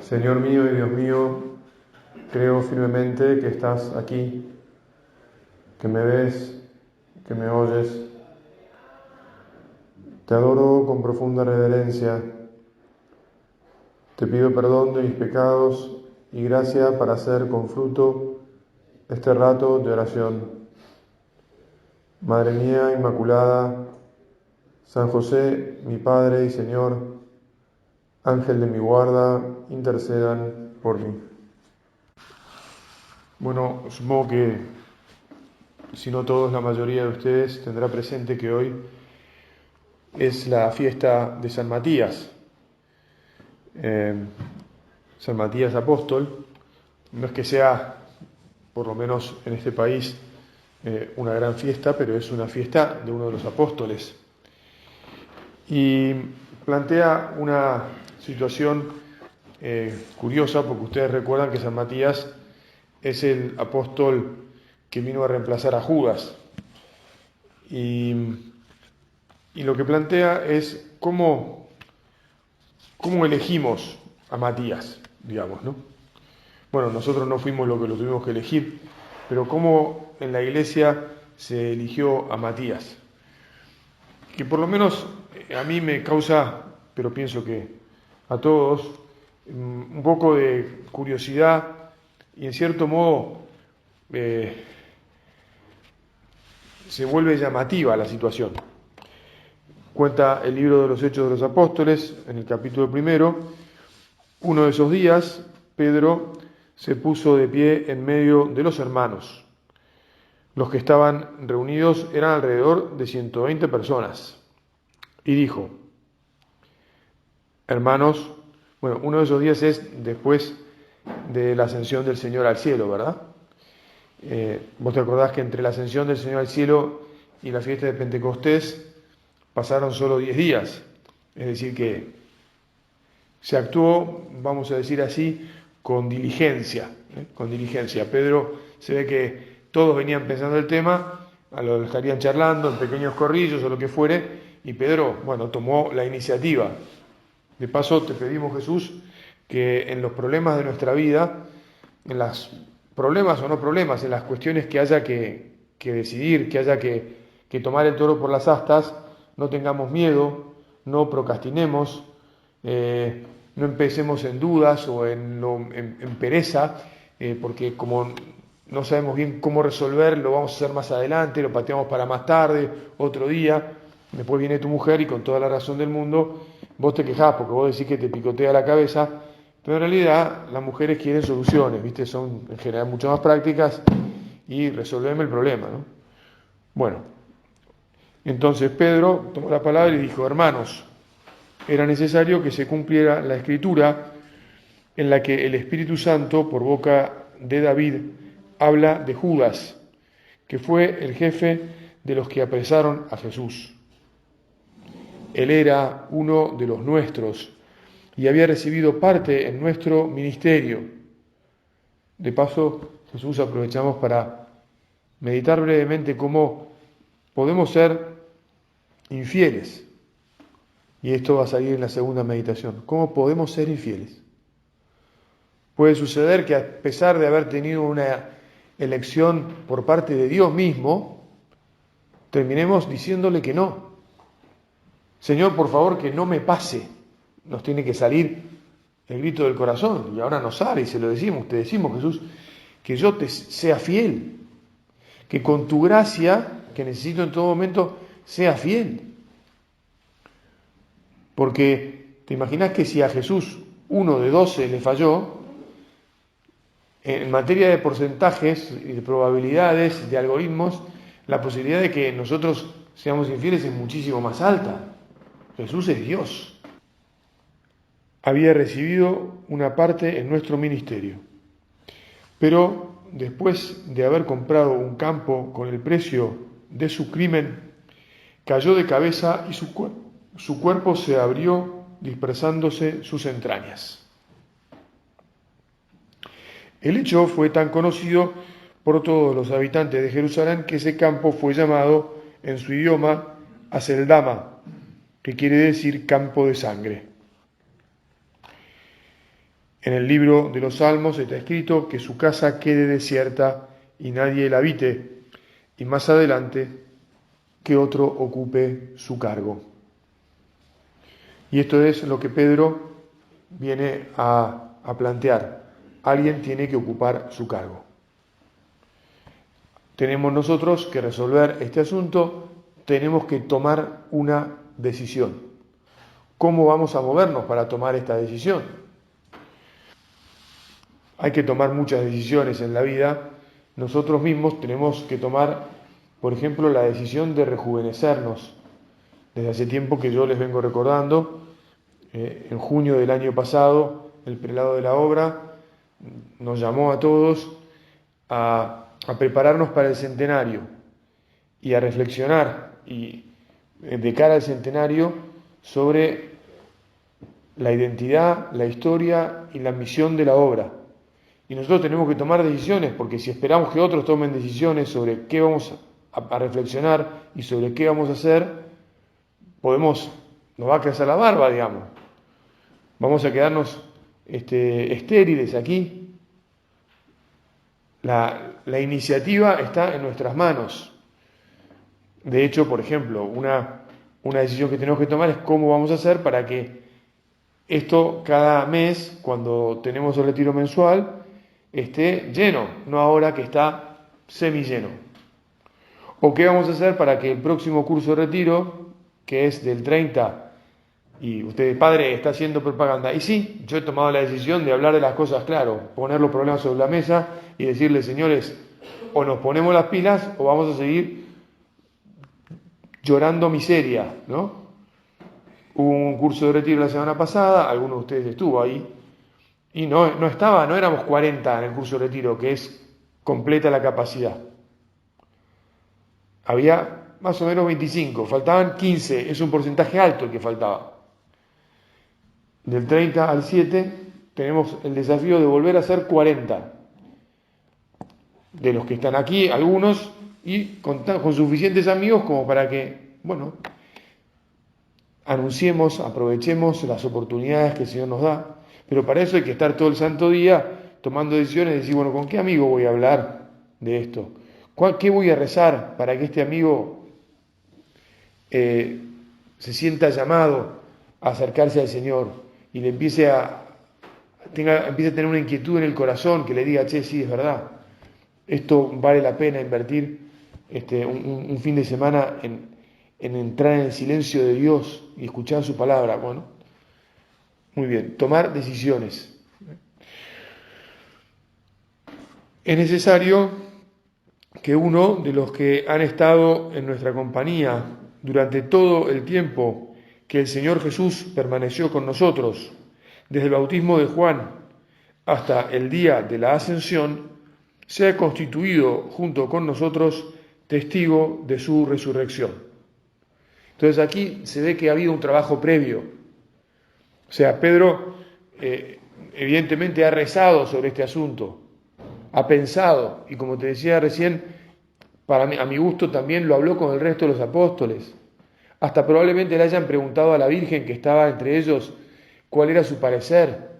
Señor mío y Dios mío, creo firmemente que estás aquí, que me ves, que me oyes. Te adoro con profunda reverencia. Te pido perdón de mis pecados y gracia para hacer con fruto este rato de oración. Madre mía Inmaculada, San José, mi Padre y Señor, Ángel de mi guarda, intercedan por mí. Bueno, supongo que, si no todos, la mayoría de ustedes tendrá presente que hoy es la fiesta de San Matías. San Matías Apóstol, no es que sea, por lo menos en este país, una gran fiesta, pero es una fiesta de uno de los apóstoles. Y plantea una situación curiosa, porque ustedes recuerdan que San Matías es el apóstol que vino a reemplazar a Judas. Y lo que plantea es cómo elegimos a Matías, digamos, ¿no? Bueno, nosotros no fuimos los que lo tuvimos que elegir, pero cómo en la iglesia se eligió a Matías. Que por lo menos a mí me causa, pero pienso que a todos, un poco de curiosidad y en cierto modo se vuelve llamativa la situación. Cuenta el libro de los Hechos de los Apóstoles, en el capítulo 1, uno de esos días, Pedro se puso de pie en medio de los hermanos. Los que estaban reunidos eran alrededor de 120 personas. Y dijo: hermanos, bueno, uno de esos días es después de la ascensión del Señor al cielo, ¿verdad? Vos te acordás que entre la ascensión del Señor al cielo y la fiesta de Pentecostés pasaron solo 10 días. Es decir, que se actuó, vamos a decir así, con diligencia. Con diligencia. Pedro, se ve que todos venían pensando el tema, a lo estarían charlando en pequeños corrillos o lo que fuere, y Pedro, bueno, tomó la iniciativa. De paso, te pedimos, Jesús, que en los problemas de nuestra vida, en los problemas o no problemas, en las cuestiones que haya que decidir, que haya que tomar el toro por las astas, no tengamos miedo, no procrastinemos, no empecemos en dudas o en pereza, porque como no sabemos bien cómo resolver, lo vamos a hacer más adelante, lo pateamos para más tarde, otro día. Después viene tu mujer y con toda la razón del mundo vos te quejás porque vos decís que te picotea la cabeza, pero en realidad las mujeres quieren soluciones, ¿viste? Son en general mucho más prácticas y resolveme el problema, ¿no? Bueno, entonces Pedro tomó la palabra y dijo: hermanos, era necesario que se cumpliera la escritura en la que el Espíritu Santo, por boca de David, habla de Judas, que fue el jefe de los que apresaron a Jesús. Él era uno de los nuestros y había recibido parte en nuestro ministerio. De paso, Jesús, aprovechamos para meditar brevemente cómo podemos ser infieles. Y esto va a salir en la segunda meditación. ¿Cómo podemos ser infieles? Puede suceder que, a pesar de haber tenido una elección por parte de Dios mismo, terminemos diciéndole que no. Señor, por favor, que no me pase. Nos tiene que salir el grito del corazón, y ahora nos sale y se lo decimos, te decimos, Jesús, que yo te sea fiel, que con tu gracia, que necesito en todo momento, sea fiel. Porque te imaginas que si a Jesús 1 de 12 le falló, en materia de porcentajes y de probabilidades, de algoritmos, la posibilidad de que nosotros seamos infieles es muchísimo más alta. Jesús es Dios. Había recibido una parte en nuestro ministerio, pero después de haber comprado un campo con el precio de su crimen, cayó de cabeza y su cuerpo se abrió, dispersándose sus entrañas. El hecho fue tan conocido por todos los habitantes de Jerusalén que ese campo fue llamado en su idioma Aceldama, que quiere decir campo de sangre. En el libro de los Salmos está escrito que su casa quede desierta y nadie la habite, y más adelante que otro ocupe su cargo. Y esto es lo que Pedro viene a plantear. Alguien tiene que ocupar su cargo. Tenemos nosotros que resolver este asunto, tenemos que tomar una decisión. ¿Cómo vamos a movernos para tomar esta decisión? Hay que tomar muchas decisiones en la vida. Nosotros mismos tenemos que tomar, por ejemplo, la decisión de rejuvenecernos. Desde hace tiempo que yo les vengo recordando, en junio del año pasado, el prelado de la obra nos llamó a todos a prepararnos para el centenario y a reflexionar de cara al centenario sobre la identidad, la historia y la misión de la obra. Y nosotros tenemos que tomar decisiones, porque si esperamos que otros tomen decisiones sobre qué vamos a reflexionar y sobre qué vamos a hacer, nos va a crecer la barba, digamos. Vamos a quedarnos estériles aquí. La iniciativa está en nuestras manos. De hecho, por ejemplo, una decisión que tenemos que tomar es cómo vamos a hacer para que esto cada mes, cuando tenemos el retiro mensual, esté lleno, no ahora que está semilleno. ¿O qué vamos a hacer para que el próximo curso de retiro, que es del 30, y usted, padre, está haciendo propaganda? Y sí, yo he tomado la decisión de hablar de las cosas claro, poner los problemas sobre la mesa y decirle, señores, o nos ponemos las pilas o vamos a seguir llorando miseria, ¿no? Hubo un curso de retiro la semana pasada, alguno de ustedes estuvo ahí, y no éramos 40 en el curso de retiro, que es completa la capacidad. Había más o menos 25, faltaban 15, es un porcentaje alto el que faltaba. Del 30 al 7 tenemos el desafío de volver a ser 40. De los que están aquí, algunos, y con suficientes amigos como para que, anunciemos, aprovechemos las oportunidades que el Señor nos da. Pero para eso hay que estar todo el santo día tomando decisiones y decir, ¿con qué amigo voy a hablar de esto? ¿Qué voy a rezar para que este amigo se sienta llamado a acercarse al Señor y le empiece a tener una inquietud en el corazón que le diga, sí, es verdad, esto vale la pena invertir un fin de semana en entrar en el silencio de Dios y escuchar su palabra? Muy bien, tomar decisiones. Es necesario que uno de los que han estado en nuestra compañía durante todo el tiempo que el Señor Jesús permaneció con nosotros, desde el bautismo de Juan hasta el día de la ascensión, sea constituido junto con nosotros testigo de su resurrección. Entonces aquí se ve que ha habido un trabajo previo. O sea, Pedro evidentemente ha rezado sobre este asunto, ha pensado, y como te decía recién, a mi gusto también lo habló con el resto de los apóstoles. Hasta probablemente le hayan preguntado a la Virgen que estaba entre ellos cuál era su parecer.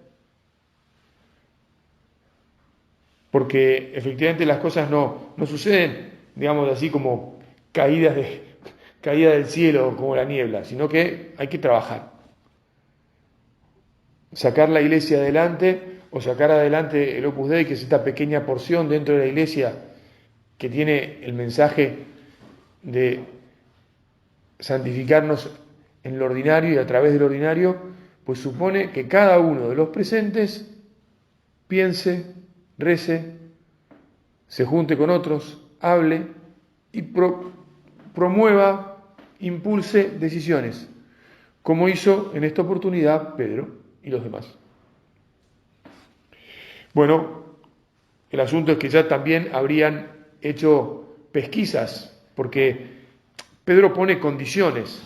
Porque efectivamente las cosas no suceden, digamos así, como caída del cielo, como la niebla, sino que hay que trabajar. Sacar la iglesia adelante o sacar adelante el Opus Dei, que es esta pequeña porción dentro de la iglesia que tiene el mensaje de santificarnos en lo ordinario y a través del ordinario, pues supone que cada uno de los presentes piense, rece, se junte con otros, hable y promueva, impulse decisiones, como hizo en esta oportunidad Pedro y los demás. El asunto es que ya también habrían hecho pesquisas, porque Pedro pone condiciones.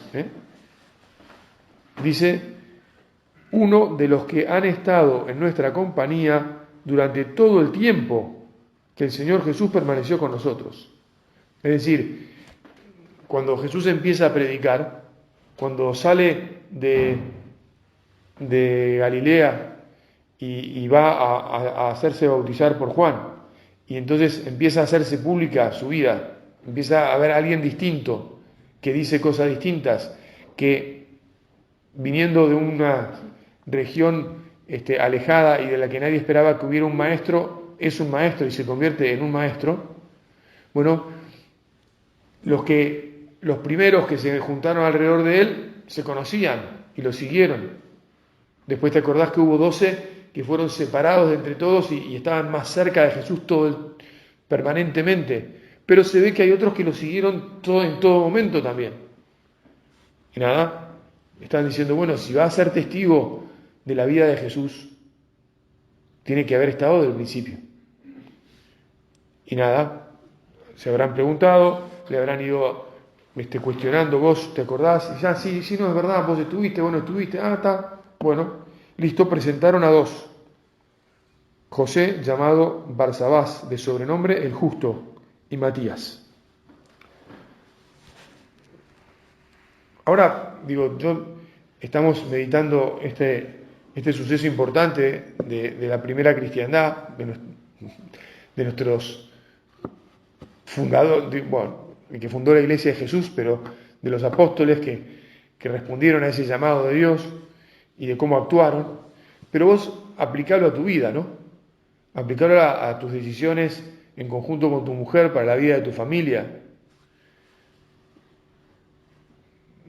Dice, uno de los que han estado en nuestra compañía durante todo el tiempo que el Señor Jesús permaneció con nosotros. Es decir, cuando Jesús empieza a predicar, cuando sale de Galilea y va a hacerse bautizar por Juan. Y entonces empieza a hacerse pública su vida, empieza a ver a alguien distinto, que dice cosas distintas, que viniendo de una región alejada y de la que nadie esperaba que hubiera un maestro, es un maestro y se convierte en un maestro. Bueno, los primeros que se juntaron alrededor de él se conocían y lo siguieron. Después te acordás que hubo 12 que fueron separados de entre todos y estaban más cerca de Jesús permanentemente. Pero se ve que hay otros que lo siguieron en todo momento también. Y nada, están diciendo, bueno, si va a ser testigo de la vida de Jesús, tiene que haber estado desde el principio. Y nada, se habrán preguntado, le habrán ido cuestionando, vos te acordás, y ya, sí, no es verdad, vos estuviste, está, bueno, listo, presentaron a 2. José, llamado Barsabás, de sobrenombre el Justo, y Matías. Ahora, estamos meditando este suceso importante de la primera cristiandad, de nuestros fundadores, el que fundó la Iglesia de Jesús, pero de los apóstoles que respondieron a ese llamado de Dios y de cómo actuaron. Pero vos aplicalo a tu vida, ¿no? Aplicalo a tus decisiones en conjunto con tu mujer para la vida de tu familia.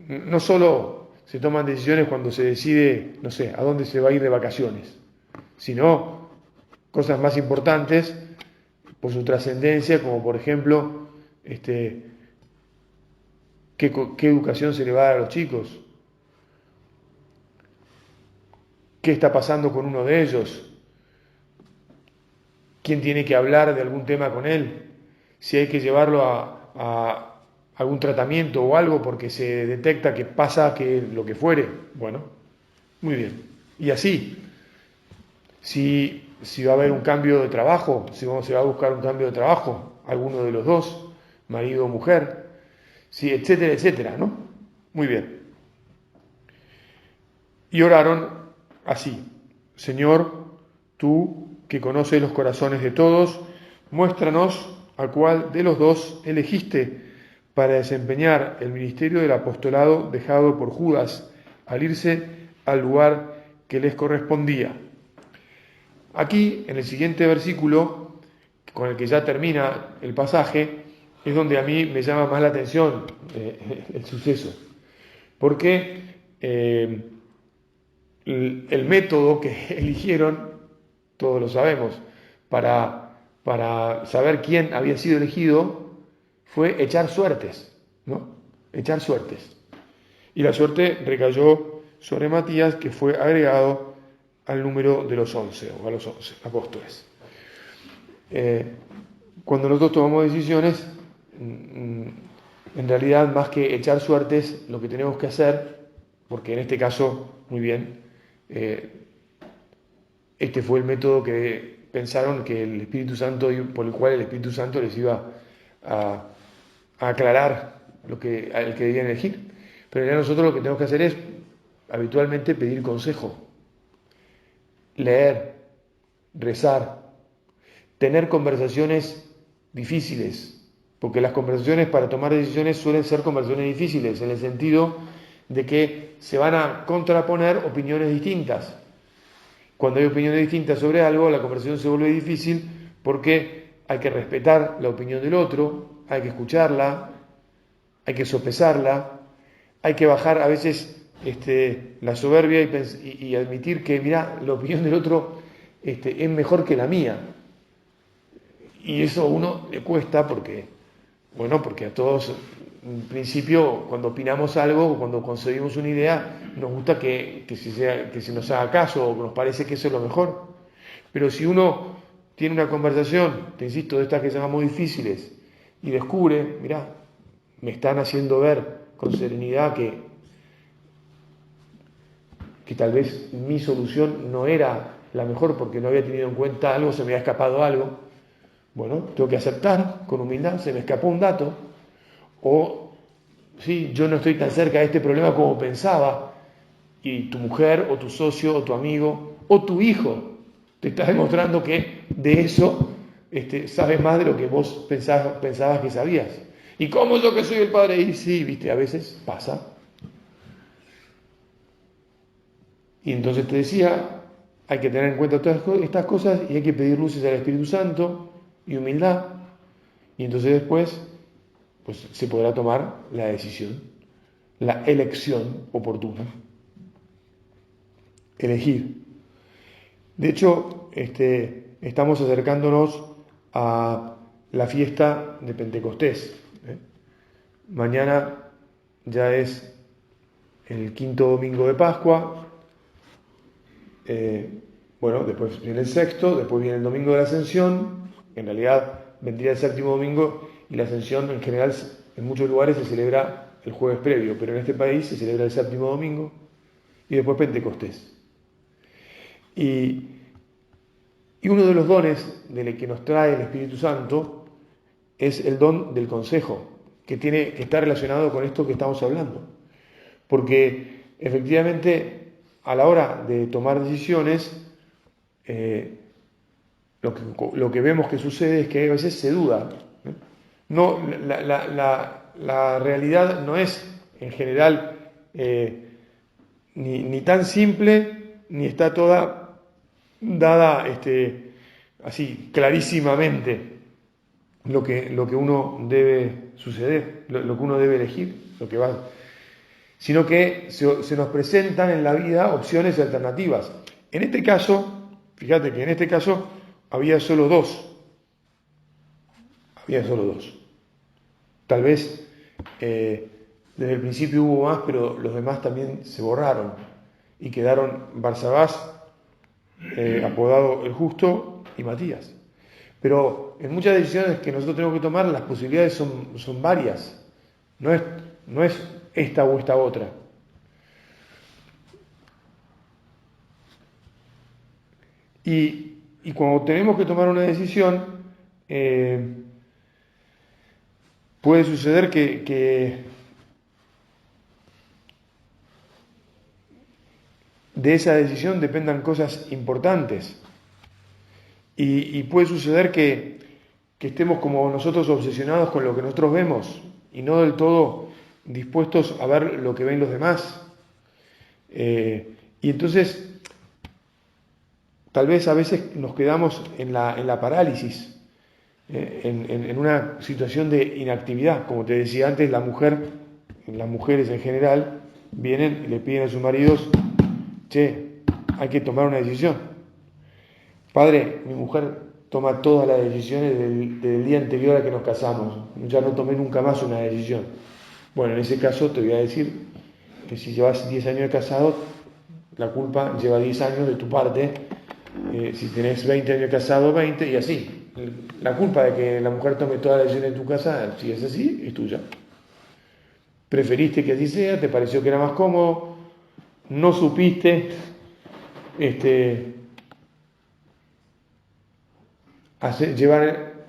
No solo se toman decisiones cuando se decide, no sé, a dónde se va a ir de vacaciones, sino cosas más importantes por su trascendencia, como por ejemplo, qué educación se le va a dar a los chicos, qué está pasando con uno de ellos, quién tiene que hablar de algún tema con él, si hay que llevarlo a algún tratamiento o algo porque se detecta que pasa que lo que fuere. Bueno, muy bien. Y así, si va a haber un cambio de trabajo, si se va a buscar un cambio de trabajo, alguno de los dos, marido o mujer, sí, etcétera, etcétera, ¿no? Muy bien. Y oraron así: Señor, tú que conoces los corazones de todos, muéstranos a cuál de los dos elegiste para desempeñar el ministerio del apostolado dejado por Judas al irse al lugar que les correspondía. Aquí, en el siguiente versículo, con el que ya termina el pasaje, es donde a mí me llama más la atención el suceso. Porque el método que eligieron, todos lo sabemos, para saber quién había sido elegido, fue echar suertes, ¿no? Echar suertes. Y la suerte recayó sobre Matías, que fue agregado al número de los 11, o a los 11 apóstoles. Cuando nosotros tomamos decisiones, en realidad, más que echar suertes, lo que tenemos que hacer, porque en este caso, muy bien, este fue el método que pensaron que el Espíritu Santo, por el cual el Espíritu Santo les iba a aclarar el que debían elegir. Pero ya nosotros lo que tenemos que hacer es habitualmente pedir consejo, leer, rezar, tener conversaciones difíciles, porque las conversaciones para tomar decisiones suelen ser conversaciones difíciles, en el sentido de que se van a contraponer opiniones distintas. Cuando hay opiniones distintas sobre algo, la conversación se vuelve difícil porque hay que respetar la opinión del otro, hay que escucharla, hay que sopesarla, hay que bajar a veces la soberbia y admitir que, mira, la opinión del otro es mejor que la mía. Y eso a uno le cuesta porque a todos, en principio, cuando opinamos algo, cuando concebimos una idea, nos gusta que se nos haga caso o nos parece que eso es lo mejor. Pero si uno tiene una conversación, te insisto, de estas que llamamos difíciles, y descubre, mirá, me están haciendo ver con serenidad que tal vez mi solución no era la mejor porque no había tenido en cuenta algo, se me había escapado algo. Bueno, tengo que aceptar con humildad, se me escapó un dato, o sí, yo no estoy tan cerca de este problema como pensaba, y tu mujer, o tu socio, o tu amigo, o tu hijo, Te está demostrando que de eso sabes más de lo que vos pensabas que sabías. ¿Y cómo yo que soy el padre? Y sí, viste, a veces pasa. Y entonces te decía, hay que tener en cuenta todas estas cosas y hay que pedir luces al Espíritu Santo y humildad. Y entonces después, pues se podrá tomar la decisión, la elección oportuna. Elegir. De hecho, estamos acercándonos a la fiesta de Pentecostés. Mañana ya es el quinto domingo de Pascua. Bueno, después viene el sexto, después viene el domingo de la Ascensión. En realidad vendría el séptimo domingo y la Ascensión en general en muchos lugares se celebra el jueves previo, pero en este país se celebra el séptimo domingo y después Pentecostés. Y uno de los dones de que nos trae el Espíritu Santo es el don del consejo, que está relacionado con esto que estamos hablando. Porque efectivamente a la hora de tomar decisiones, lo que vemos que sucede es que a veces se duda. No, la realidad no es en general ni tan simple, ni está toda dada así clarísimamente lo que uno debe suceder, lo que uno debe elegir, lo que va, sino que se nos presentan en la vida opciones y alternativas. En este caso, fíjate que en este caso había solo dos. Tal vez desde el principio hubo más, pero los demás también se borraron y quedaron Barsabás, apodado el Justo, y Matías. Pero en muchas decisiones que nosotros tenemos que tomar, las posibilidades son varias. No es esta o esta otra. Y cuando tenemos que tomar una decisión, puede suceder que de esa decisión dependan cosas importantes. Y puede suceder que estemos como nosotros obsesionados con lo que nosotros vemos y no del todo dispuestos a ver lo que ven los demás. Y entonces, tal vez a veces nos quedamos en la parálisis, en una situación de inactividad. Como te decía antes, las mujeres en general vienen y le piden a sus maridos, che, hay que tomar una decisión. Padre, mi mujer toma todas las decisiones del día anterior a que nos casamos. Ya no tomé nunca más una decisión. Bueno, en ese caso te voy a decir que si llevas 10 años de casado, la culpa lleva 10 años de tu parte. Si tenés 20 años de casado, 20 y así. La culpa de que la mujer tome todas las decisiones en tu casa, si es así, es tuya. Preferiste que así sea, te pareció que era más cómodo, no supiste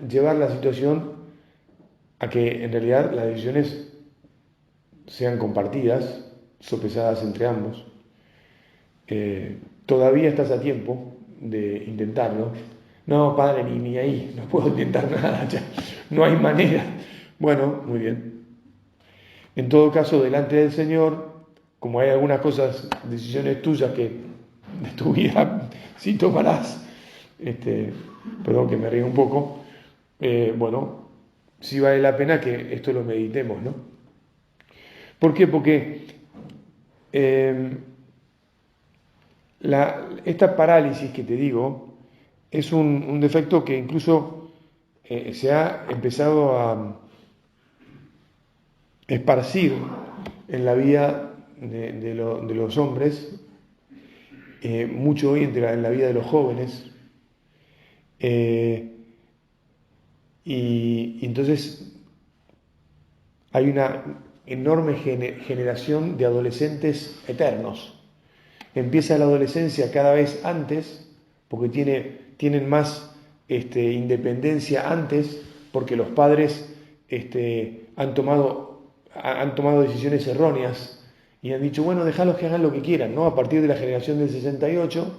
llevar la situación a que en realidad las decisiones sean compartidas, sopesadas entre ambos. Todavía estás a tiempo de intentarlo. No, padre, ni ahí, no puedo intentar nada, ya, no hay manera. Bueno, muy bien. En todo caso, delante del Señor, como hay algunas cosas, decisiones tuyas que de tu vida sí tomarás, perdón que me río un poco, bueno, sí vale la pena que esto lo meditemos, ¿no? ¿Por qué? Porque esta parálisis que te digo es un defecto que incluso se ha empezado a esparcir en la vida de los hombres, mucho hoy en la vida de los jóvenes, y entonces hay una enorme generación de adolescentes eternos. Empieza la adolescencia cada vez antes, porque tienen más independencia antes, porque los padres han tomado decisiones erróneas y han dicho, bueno, déjalos que hagan lo que quieran, ¿no? A partir de la generación del 68,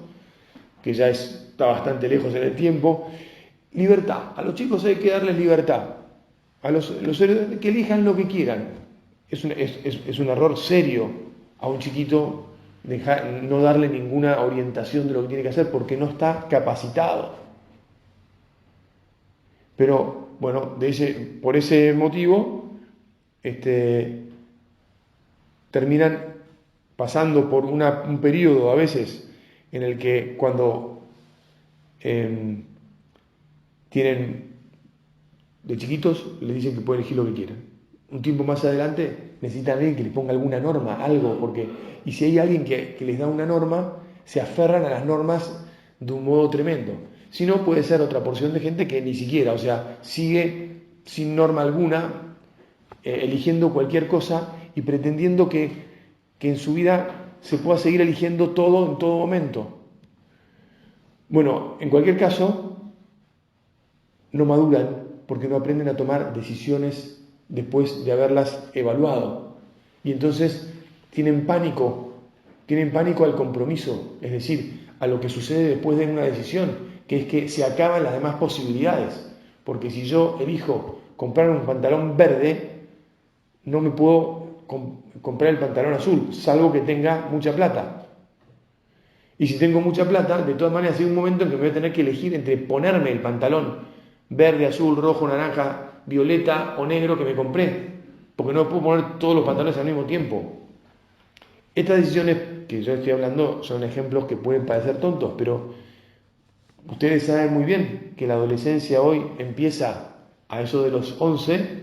que ya es está bastante lejos en el tiempo. Libertad. A los chicos hay que darles libertad. A los que elijan lo que quieran. Es un error serio a un chiquito no darle ninguna orientación de lo que tiene que hacer porque no está capacitado. Pero bueno, por ese motivo terminan pasando por un periodo a veces en el que cuando tienen de chiquitos les dicen que pueden elegir lo que quieran. Un tiempo más adelante necesitan a alguien que les ponga alguna norma, algo, y si hay alguien que les da una norma, se aferran a las normas de un modo tremendo. Si no, puede ser otra porción de gente que ni siquiera, o sea, sigue sin norma alguna, eligiendo cualquier cosa y pretendiendo que en su vida se pueda seguir eligiendo todo en todo momento. Bueno, en cualquier caso, no maduran porque no aprenden a tomar decisiones después de haberlas evaluado. Y entonces tienen pánico al compromiso, es decir, a lo que sucede después de una decisión, que es que se acaban las demás posibilidades. Porque si yo elijo comprar un pantalón verde, no me puedo comprar el pantalón azul, salvo que tenga mucha plata. Y si tengo mucha plata, de todas maneras hay un momento en que me voy a tener que elegir entre ponerme el pantalón verde, azul, rojo, naranja, violeta o negro que me compré, porque no puedo poner todos los pantalones al mismo tiempo. Estas decisiones que yo estoy hablando son ejemplos que pueden parecer tontos, pero ustedes saben muy bien que la adolescencia hoy empieza a eso de los 11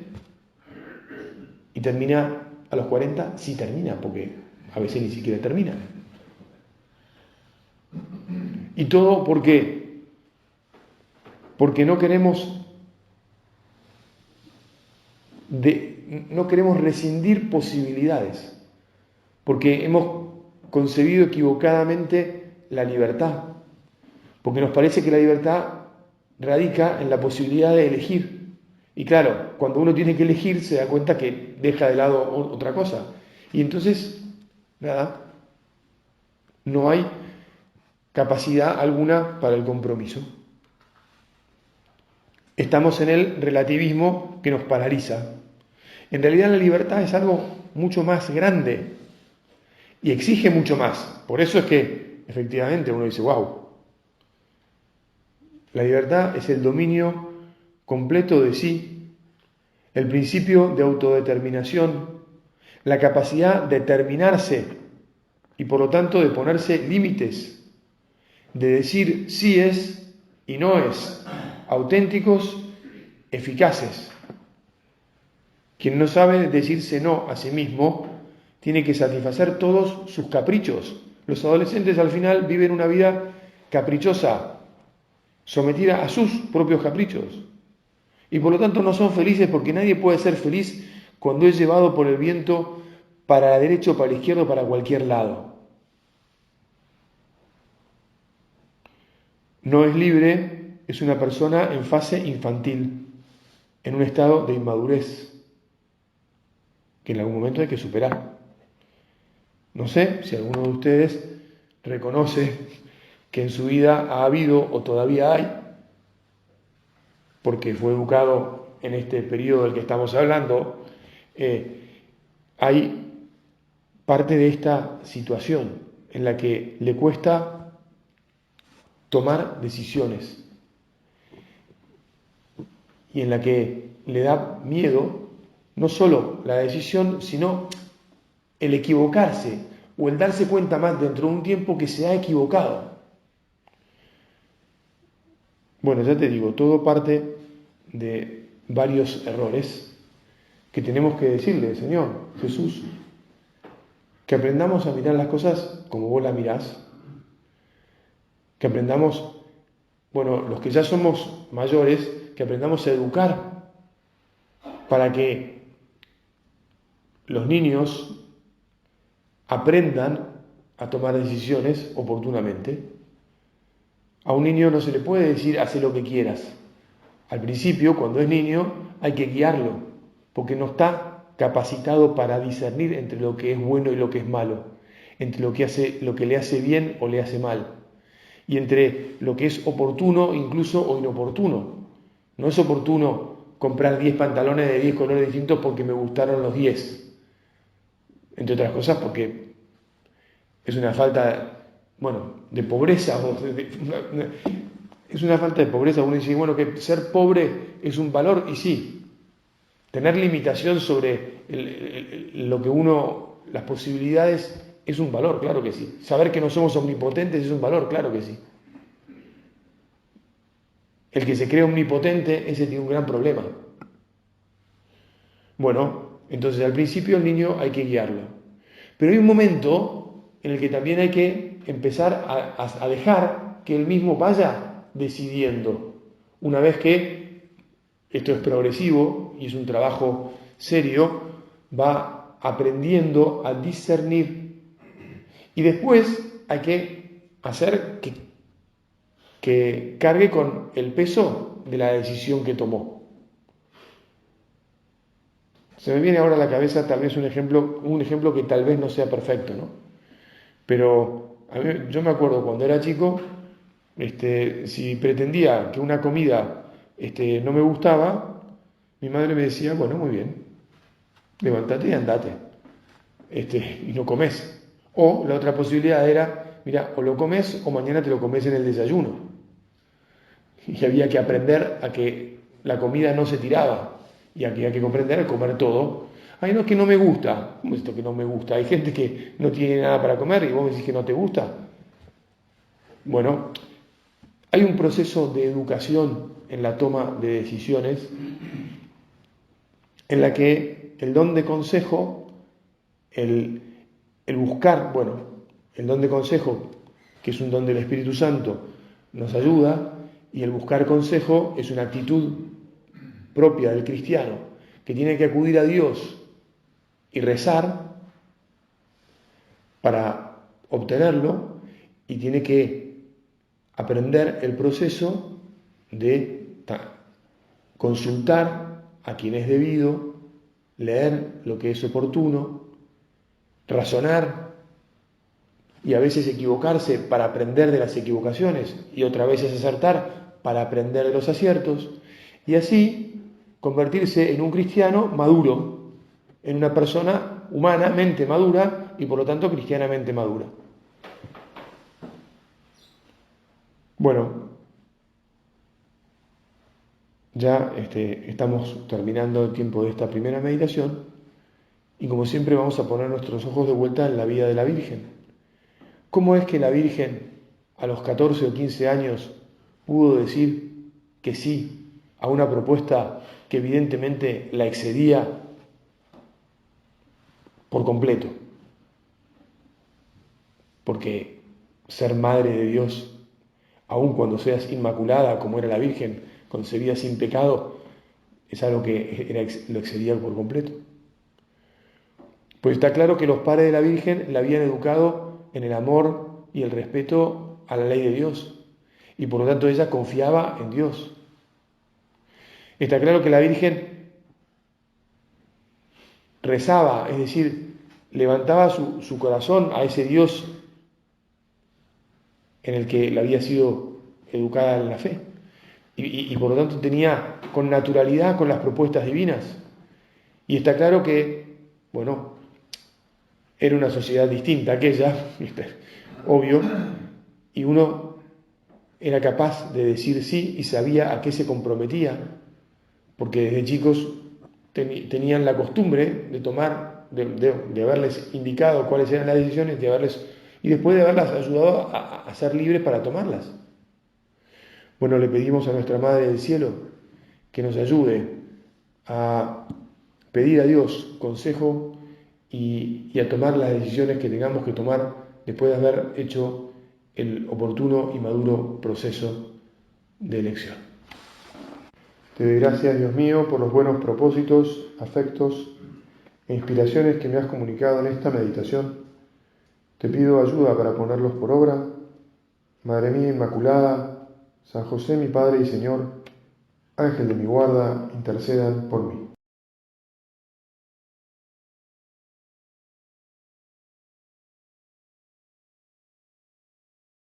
y termina a los 40, sí termina, porque a veces ni siquiera termina. ¿Y todo por qué? Porque no queremos rescindir posibilidades, porque hemos concebido equivocadamente la libertad, porque nos parece que la libertad radica en la posibilidad de elegir. Y claro, cuando uno tiene que elegir se da cuenta que deja de lado otra cosa. Y entonces, nada, no hay capacidad alguna para el compromiso. Estamos en el relativismo que nos paraliza. En realidad la libertad es algo mucho más grande y exige mucho más. Por eso es que, efectivamente, uno dice, wow, la libertad es el dominio completo de sí, el principio de autodeterminación, la capacidad de determinarse y por lo tanto de ponerse límites, de decir sí es y no es, auténticos, eficaces. Quien no sabe decirse no a sí mismo tiene que satisfacer todos sus caprichos. Los adolescentes al final viven una vida caprichosa, sometida a sus propios caprichos. Y por lo tanto no son felices porque nadie puede ser feliz cuando es llevado por el viento para la derecha o para la izquierda o para cualquier lado. No es libre, es una persona en fase infantil, en un estado de inmadurez, que en algún momento hay que superar. No sé si alguno de ustedes reconoce que en su vida ha habido o todavía hay, porque fue educado en este periodo del que estamos hablando, hay parte de esta situación en la que le cuesta tomar decisiones y en la que le da miedo no solo la decisión, sino el equivocarse o el darse cuenta más dentro de un tiempo que se ha equivocado. Bueno, ya te digo, todo parte de varios errores que tenemos que decirle, Señor Jesús, que aprendamos a mirar las cosas como vos las mirás, que aprendamos, los que ya somos mayores, que aprendamos a educar para que los niños aprendan a tomar decisiones oportunamente. A un niño no se le puede decir, haz lo que quieras. Al principio, cuando es niño, hay que guiarlo, porque no está capacitado para discernir entre lo que es bueno y lo que es malo, entre lo que le hace bien o le hace mal. y entre lo que es oportuno incluso o inoportuno. No es oportuno comprar 10 pantalones de 10 colores distintos porque me gustaron los 10, entre otras cosas porque es una falta, de pobreza, es una falta de pobreza. Uno dice, que ser pobre es un valor, y sí, tener limitación sobre lo que las posibilidades es un valor, claro que sí. Saber que no somos omnipotentes es un valor, claro que sí. El que se cree omnipotente, ese tiene un gran problema. Entonces al principio el niño hay que guiarlo. Pero hay un momento en el que también hay que empezar a dejar que él mismo vaya decidiendo. Una vez que esto es progresivo y es un trabajo serio, va aprendiendo a discernir. Y después hay que hacer que cargue con el peso de la decisión que tomó. Se me viene ahora a la cabeza tal vez un ejemplo que tal vez no sea perfecto, ¿no? Pero yo me acuerdo cuando era chico, si pretendía que una comida no me gustaba, mi madre me decía, muy bien, levántate y andate, y no comes. O la otra posibilidad era, mira, o lo comes o mañana te lo comes en el desayuno. Y había que aprender a que la comida no se tiraba y había que comprender a comer todo. Ay, no, es que no me gusta. ¿Cómo es esto que no me gusta? Hay gente que no tiene nada para comer y vos me decís que no te gusta. Hay un proceso de educación en la toma de decisiones en la que el don de consejo, el buscar, el don de consejo, que es un don del Espíritu Santo, nos ayuda, y el buscar consejo es una actitud propia del cristiano, que tiene que acudir a Dios y rezar para obtenerlo, y tiene que aprender el proceso de consultar a quien es debido, leer lo que es oportuno, razonar y a veces equivocarse para aprender de las equivocaciones y otras veces acertar para aprender de los aciertos, y así convertirse en un cristiano maduro, en una persona humanamente madura y por lo tanto cristianamente madura. Ya estamos terminando el tiempo de esta primera meditación y como siempre vamos a poner nuestros ojos de vuelta en la vida de la Virgen. ¿Cómo es que la Virgen a los 14 o 15 años pudo decir que sí a una propuesta que evidentemente la excedía por completo? Porque ser madre de Dios, aun cuando seas inmaculada como era la Virgen, concebida sin pecado, es algo que lo excedía por completo. Pues está claro que los padres de la Virgen la habían educado en el amor y el respeto a la ley de Dios, y por lo tanto ella confiaba en Dios. Está claro que la Virgen rezaba, es decir, levantaba su corazón a ese Dios en el que la había sido educada en la fe, y por lo tanto tenía con naturalidad con las propuestas divinas. Y está claro que, era una sociedad distinta a aquella, obvio, y uno era capaz de decir sí y sabía a qué se comprometía, porque desde chicos tenían la costumbre de tomar, de haberles indicado cuáles eran las decisiones, y después de haberlas ayudado a ser libres para tomarlas. Le pedimos a nuestra Madre del Cielo que nos ayude a pedir a Dios consejo y a tomar las decisiones que tengamos que tomar después de haber hecho el oportuno y maduro proceso de elección. Te doy gracias, Dios mío, por los buenos propósitos, afectos e inspiraciones que me has comunicado en esta meditación. Te pido ayuda para ponerlos por obra. Madre mía Inmaculada, San José mi Padre y Señor, Ángel de mi guarda, intercedan por mí.